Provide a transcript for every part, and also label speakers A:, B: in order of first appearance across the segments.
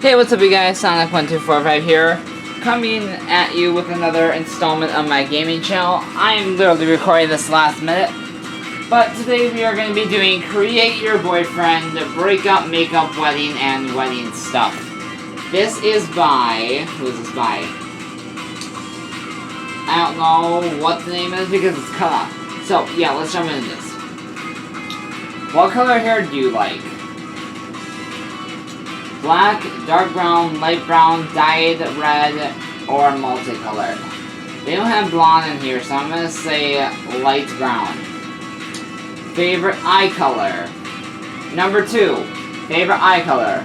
A: Hey, what's up you guys, Sonic1245 here, coming at you with another installment of my gaming channel. I am literally recording this last minute, but today we are going to be doing Create Your Boyfriend, Breakup, Makeup, Wedding, and Wedding Stuff. This is by, who is this by? I don't know what the name is because it's cut off. So, yeah, let's jump into this. What color hair do you like? Black, dark brown, light brown, dyed red, or multicolored. They don't have blonde in here, so I'm going to say light brown. Favorite eye color. Number 2. Favorite eye color.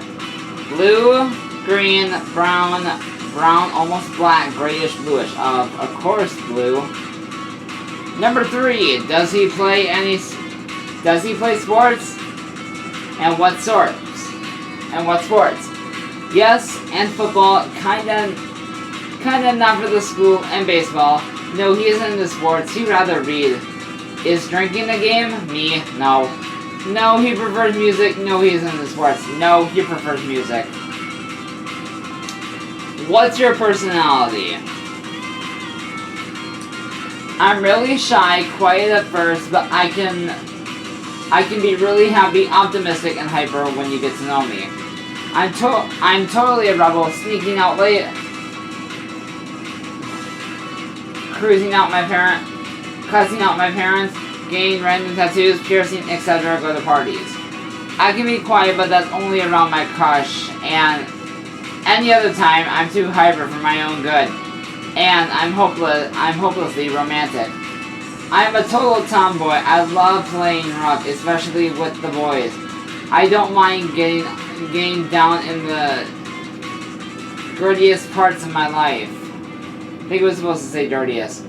A: Blue, green, brown, almost black, grayish, bluish. Of course, blue. Number 3. Does he play sports? And what sort? And what sports? Yes, and football, kinda not for the school, and baseball. No, he isn't into sports, he'd rather read. Is drinking a game? Me? No. No, he prefers music. No, he isn't into sports. No, he prefers music. What's your personality? I'm really shy, quiet at first, but I can be really happy, optimistic, and hyper when you get to know me. I'm totally a rebel, sneaking out late, cussing out my parents, getting random tattoos, piercing, etc. Go to parties. I can be quiet, but that's only around my crush, and any other time I'm too hyper for my own good, and I'm hopelessly romantic. I'm a total tomboy. I love playing rough, especially with the boys. I don't mind getting down in the dirtiest parts of my life. I think it was supposed to say dirtiest.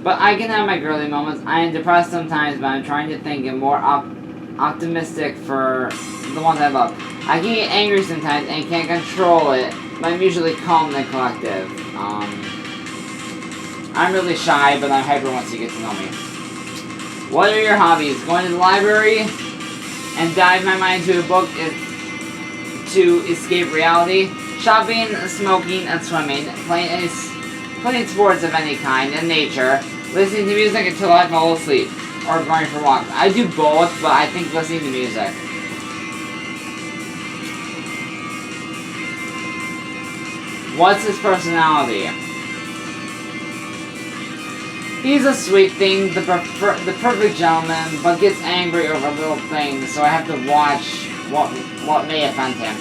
A: But I can have my girly moments. I am depressed sometimes, but I'm trying to think and more optimistic for the ones I love. I can get angry sometimes and can't control it, but I'm usually calm and collective. I'm really shy, but I'm hyper once you get to know me. What are your hobbies? Going to the library and dive my mind into a book to escape reality. Shopping, smoking, and swimming. Playing sports of any kind. And nature. Listening to music until I fall asleep. Or going for walks. I do both, but I think listening to music. What's his personality? He's a sweet thing, the perfect gentleman, but gets angry over little things, so I have to watch what may offend him.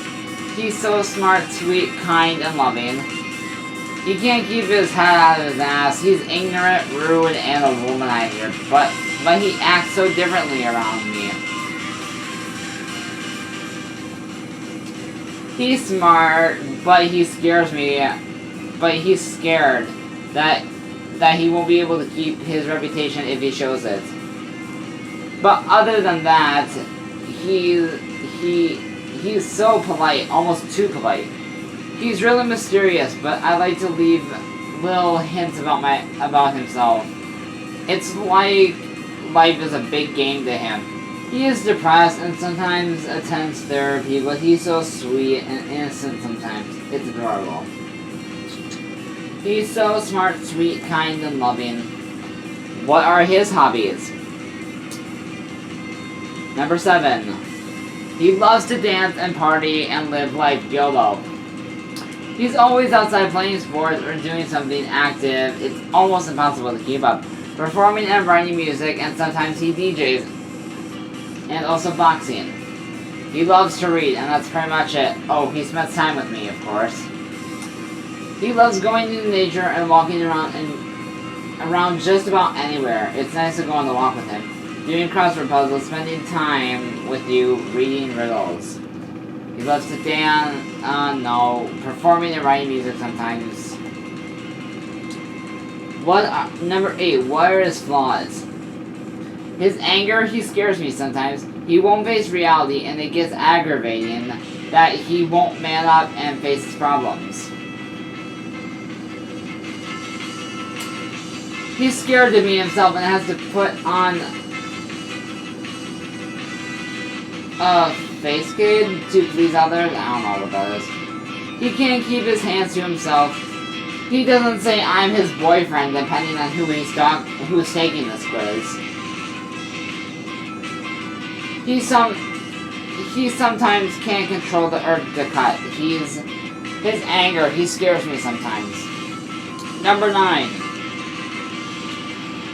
A: He's so smart, sweet, kind, and loving. He can't keep his head out of his ass. He's ignorant, rude, and a womanizer, but he acts so differently around me. He's smart, but he scares me. But he's scared that he won't be able to keep his reputation if he shows it. But other than that, he's so polite, almost too polite. He's really mysterious, but I like to leave little hints about himself. It's like life is a big game to him. He is depressed and sometimes attends therapy, but he's so sweet and innocent sometimes. It's adorable. He's so smart, sweet, kind, and loving. What are his hobbies? Number 7. He loves to dance and party and live life YOLO. He's always outside playing sports or doing something active. It's almost impossible to keep up. Performing and writing music, and sometimes he DJs. And also boxing. He loves to read, and that's pretty much it. Oh, he spends time with me, of course. He loves going into nature and walking around just about anywhere. It's nice to go on the walk with him. Doing crossword puzzles, spending time with you, reading riddles. He loves to dance, performing and writing music sometimes. Number 8, what are his flaws? His anger, he scares me sometimes. He won't face reality, and it gets aggravating that he won't man up and face his problems. He's scared to be himself and has to put on face kid to please others. I don't know what that is. He can't keep his hands to himself. He doesn't say I'm his boyfriend depending on who's taking this quiz. He sometimes can't control the urge to cut. His anger, he scares me sometimes. Number 9.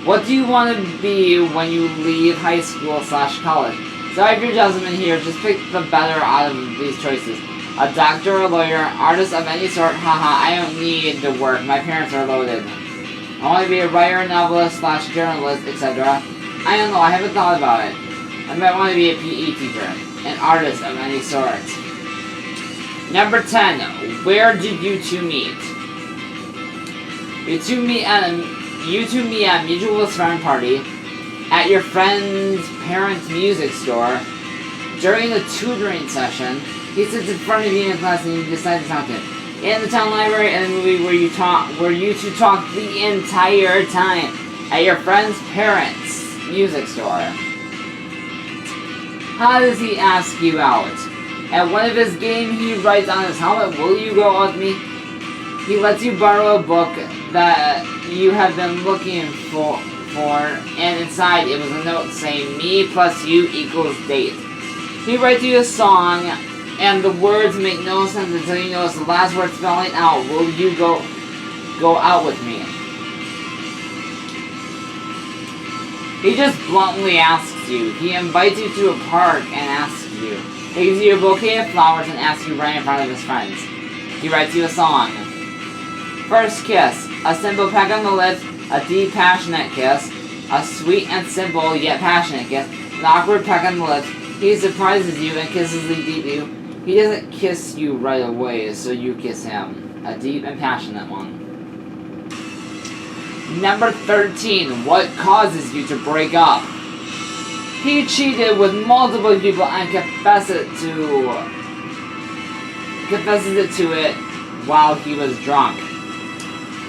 A: What do you want to be when you leave high school / college? Sorry if you're judgment here, just pick the better out of these choices. A doctor, a lawyer, artist of any sort, haha, I don't need to work, my parents are loaded. I want to be a writer, novelist / journalist, etc. I don't know, I haven't thought about it. I might want to be a PE teacher, an artist of any sort. Number 10, where did you two meet? You two meet at a mutual friend party, at your friend's parents' music store, during a tutoring session. He sits in front of you in class and you decide to talk to him. In the town library, and the movie where you two talk the entire time, at your friend's parents' music store. How does he ask you out? At one of his games, he writes on his helmet, "Will you go out with me?" He lets you borrow a book that you have been looking for, and inside it was a note saying, "Me plus you equals date." He writes you a song, and the words make no sense until you notice the last word spelling out, "Will you go out with me?" He just bluntly asks you. He invites you to a park and asks you. He gives you a bouquet of flowers and asks you right in front of his friends. He writes you a song. First kiss. A simple peck on the lips, a deep, passionate kiss, a sweet and simple yet passionate kiss, an awkward peck on the lips. He surprises you and kisses you deeply. He doesn't kiss you right away, so you kiss him. A deep and passionate one. Number 13. What causes you to break up? He cheated with multiple people and confesses it to it while he was drunk.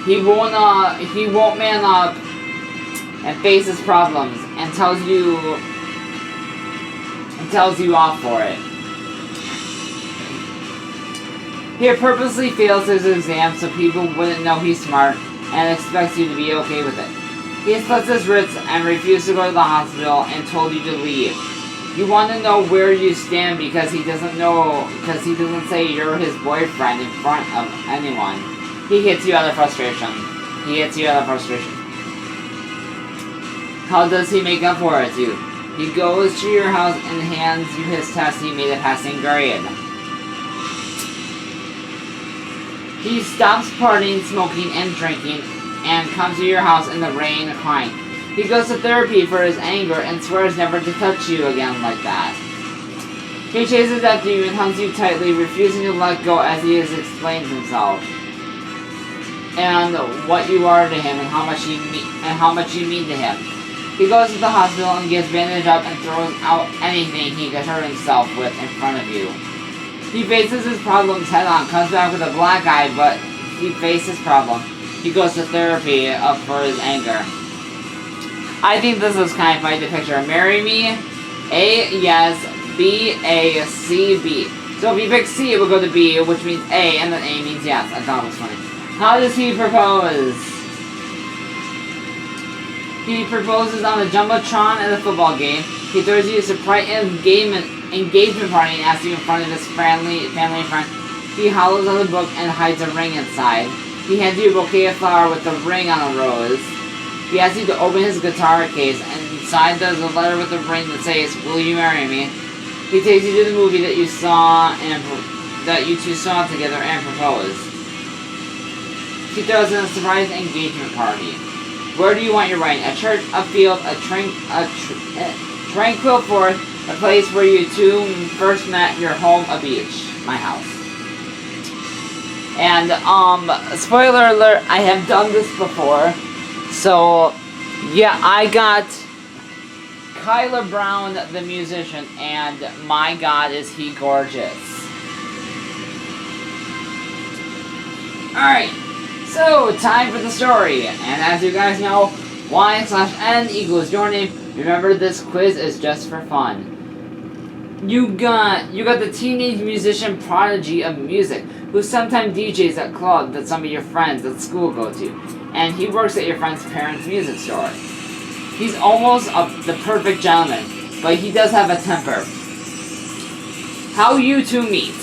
A: He won't man up and face his problems and tells you off for it. He purposely fails his exam so people wouldn't know he's smart and expects you to be okay with it. He splits his wrists and refused to go to the hospital and told you to leave. You want to know where you stand because he doesn't say you're his boyfriend in front of anyone. He hits you out of frustration. How does he make up for it to you? He goes to your house and hands you his test he made a passing grade. He stops partying, smoking, and drinking, and comes to your house in the rain crying. He goes to therapy for his anger and swears never to touch you again like that. He chases after you and hugs you tightly, refusing to let go as he explains himself and what you are to him and how much you mean to him. He goes to the hospital and gets bandaged up and throws out anything he could hurt himself with in front of you. He faces his problems head on, comes back with a black eye, but he faces his problem. He goes to therapy for his anger. I think this is kind of funny, the picture. Marry me, A, yes, B, A, C, B. So if you pick C, it will go to B, which means A, and then A means yes. I thought it was funny. How does he propose? He proposes on the Jumbotron at a football game. He throws you a surprise engagement party and asks you in front of his family and friends. He hollows out a book and hides a ring inside. He hands you a bouquet of flowers with a ring on a rose. He asks you to open his guitar case, and inside there's a letter with a ring that says, "Will you marry me?" He takes you to the movie that you two saw together and proposed. He throws in a surprise engagement party. Where do you want your wedding? A church, a field, a tranquil forest, a place where you two first met, your home, a beach. My house. And, spoiler alert, I have done this before. So, yeah, I got Kyla Brown, the musician, and my God, is he gorgeous. Alright, so, time for the story. And as you guys know, Y/N equals your name. Remember, this quiz is just for fun. You got the teenage musician prodigy of music, who sometimes DJs at clubs that some of your friends at school go to, and he works at your friend's parents' music store. He's almost the perfect gentleman, but he does have a temper. How you two meet.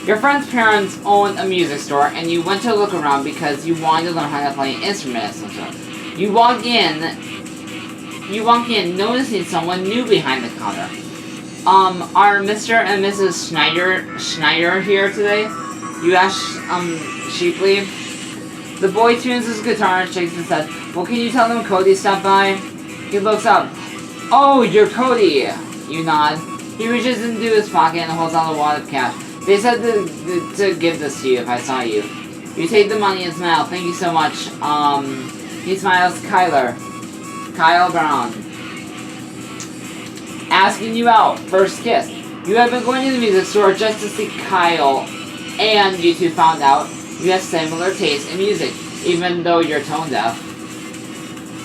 A: Your friend's parents own a music store, and you went to look around because you wanted to learn how to play an instrument of some sort. You walk in, noticing someone new behind the counter. Are Mr. and Mrs. Schneider here today? You ask, sheeply. The boy tunes his guitar and shakes his head. Well, can you tell them Cody stopped by? He looks up. Oh, you're Cody! You nod. He reaches into his pocket and holds out a wad of cash. They said to give this to you if I saw you. You take the money and smile. Thank you so much. He smiles. Kyle Brown. Asking you out. First kiss. You have been going to the music store just to see Kyle, and you two found out you have similar taste in music, even though you're tone deaf.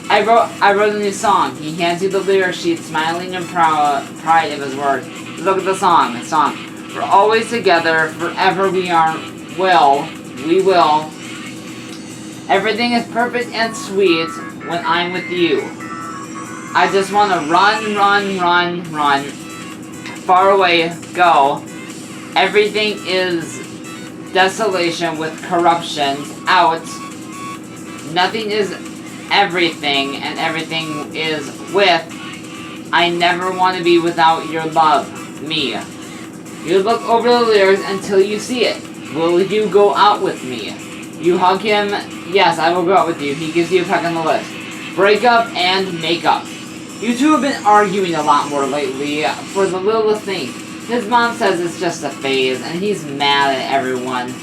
A: I wrote a new song. He hands you the lyric sheet, smiling in pride of his words. Look at the song. We're always together, forever we will. Everything is perfect and sweet when I'm with you. I just want to run. Far away, go. Everything is desolation with corruption out. Nothing is everything, and everything is with. I never want to be without your love, me. You look over the lyrics until you see it. Will you go out with me? You hug him. Yes, I will go out with you. He gives you a peck on the lips. Break up and make up. You two have been arguing a lot more lately for the littlest thing. His mom says it's just a phase, and he's mad at everyone.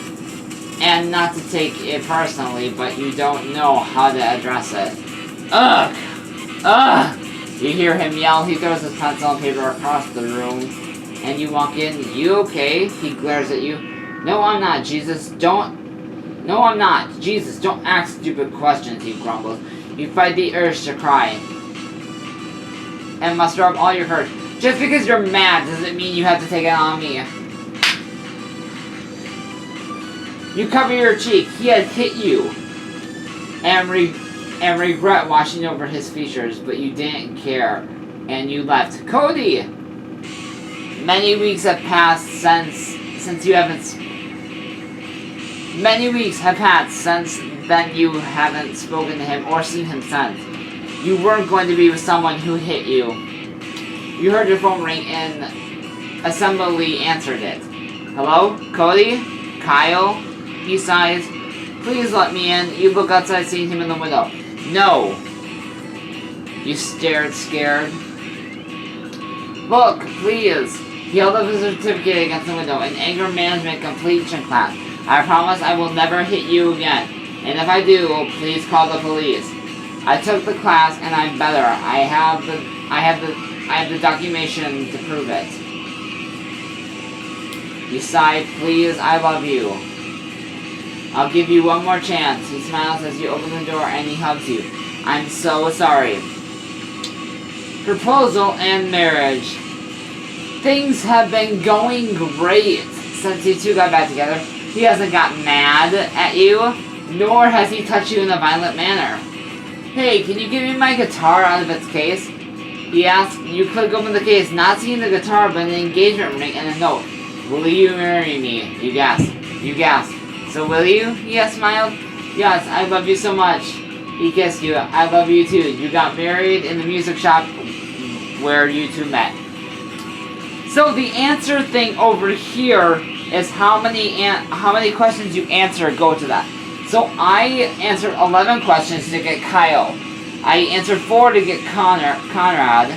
A: And not to take it personally, but you don't know how to address it. Ugh! You hear him yell. He throws his pencil and paper across the room. And you walk in. You okay? He glares at you. No, I'm not, Jesus. No, I'm not. Jesus, don't ask stupid questions, he grumbles. You fight the urge to cry. And muster up all your courage. Just because you're mad doesn't mean you have to take it on me. You cover your cheek. He had hit you. And regret washing over his features, but you didn't care. And you left. Cody! Many weeks have passed since you haven't... Many weeks have passed since then you haven't spoken to him or seen him since. You weren't going to be with someone who hit you. You heard your phone ring and assembly answered it. Hello? Cody? Kyle? He sighs. Please let me in. You look outside, seeing him in the window. No. You stared, scared. Look, please. He held up his certificate against the window. An anger management completion class. I promise I will never hit you again. And if I do, please call the police. I took the class and I'm better. I have the documentation to prove it. You sighed. Please, I love you. I'll give you one more chance. He smiles as you open the door and he hugs you. I'm so sorry. Proposal and marriage. Things have been going great since you two got back together. He hasn't gotten mad at you, nor has he touched you in a violent manner. Hey, can you give me my guitar out of its case? He asked. You click open the case, not seeing the guitar, but an engagement ring and a note. Will you marry me? You gasp. So will you? He smiled. Yes, I love you so much. He kissed you. I love you too. You got married in the music shop where you two met. So the answer thing over here is how many questions you answer go to that. So I answered 11 questions to get Kyle. I answered 4 to get Conrad.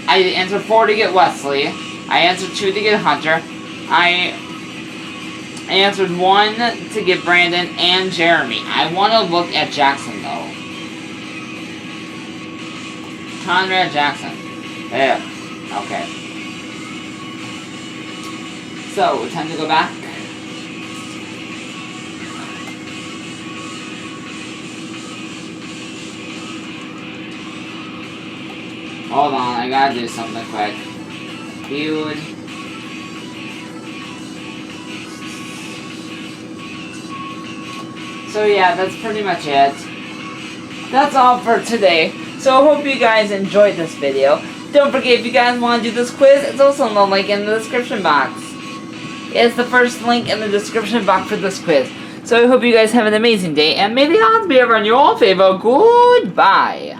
A: I answered 4 to get Wesley. I answered 2 to get Hunter. I answered 1 to get Brandon and Jeremy. I want to look at Jackson though. Conrad Jackson. Yeah. Okay. So, time to go back. Hold on, I gotta do something quick. Feud. So yeah, that's pretty much it. That's all for today. So I hope you guys enjoyed this video. Don't forget, if you guys want to do this quiz, it's also in the link in the description box. It's the first link in the description box for this quiz. So I hope you guys have an amazing day, and may the odds be ever in your favor. Goodbye.